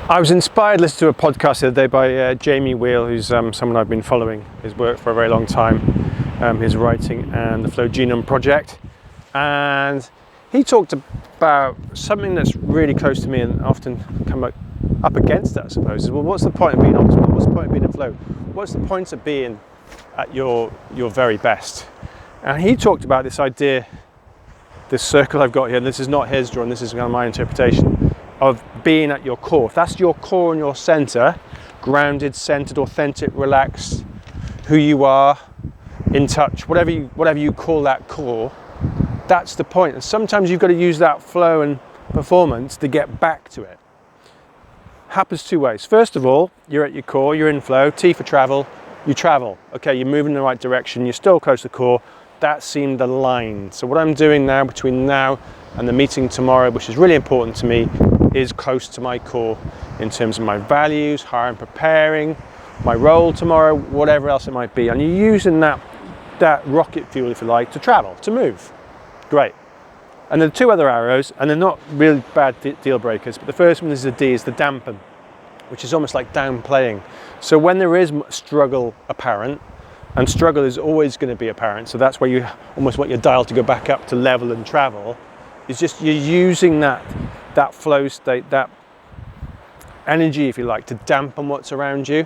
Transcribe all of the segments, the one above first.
I was inspired listening to a podcast the other day by Jamie Wheel, who's someone I've been following his work for a very long time, his writing and the Flow Genome Project. And he talked about something that's really close to me and often come up against it, I suppose, is, well, what's the point of being optimal? What's the point of being in flow? What's the point of being at your very best? And he talked about this idea, this circle I've got here, and this is not his drawing, this is kind of my interpretation, of being at your core. If that's your core and your center, grounded, centered, authentic, relaxed, who you are, in touch, whatever you call that core, that's the point. And sometimes you've got to use that flow and performance to get back to it. Happens two ways. First of all, you're at your core, you're in flow, T for travel, you travel. Okay, you're moving in the right direction, you're still close to the core, that seemed aligned. So what I'm doing now, between now and the meeting tomorrow, which is really important to me, is close to my core in terms of my values, how I'm preparing, my role tomorrow, whatever else it might be. And you're using that rocket fuel, if you like, to travel, to move. Great. And then two other arrows, and they're not really bad deal breakers, but the first one is the D, is the dampen, which is almost like downplaying. So when there is struggle apparent, and struggle is always going to be apparent, so that's where you almost want your dial to go back up to level and travel, is just you're using that flow state, that energy, if you like, to dampen what's around you,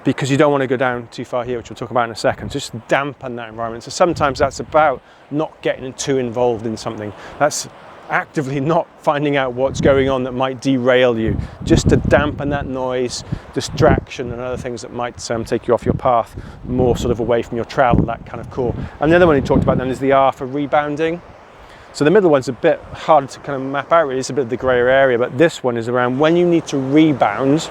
because you don't want to go down too far here, which we'll talk about in a second. Just dampen that environment. So sometimes that's about not getting too involved in something. That's actively not finding out what's going on that might derail you, just to dampen that noise, distraction and other things that might take you off your path, more sort of away from your travel, that kind of core. And the other one he talked about then is the R for rebounding. So the middle one's a bit harder to kind of map out, really. It's a bit of the grayer area, but this one is around when you need to rebound.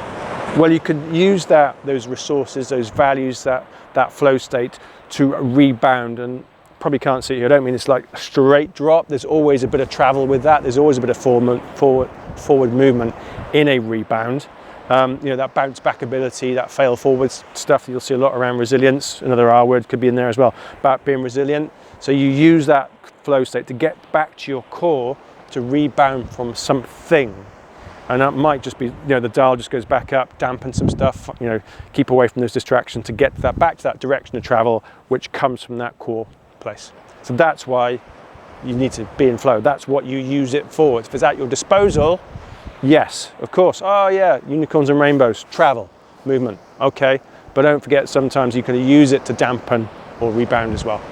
Well, you could use those resources, those values, that flow state to rebound. And probably can't see it here, I don't mean it's like a straight drop. There's always a bit of travel with that. There's always a bit of forward movement in a rebound. That bounce back ability, that fail forward stuff, you'll see a lot around resilience. Another R word could be in there as well, about being resilient. So you use that flow state to get back to your core, to rebound from something. And that might just be, the dial just goes back up, dampen some stuff, keep away from those distractions to get back to that direction of travel, which comes from that core place. So that's why you need to be in flow. That's what you use it for. If it's at your disposal, yes, of course. Oh yeah, unicorns and rainbows, travel, movement, okay. But don't forget, sometimes you can use it to dampen or rebound as well.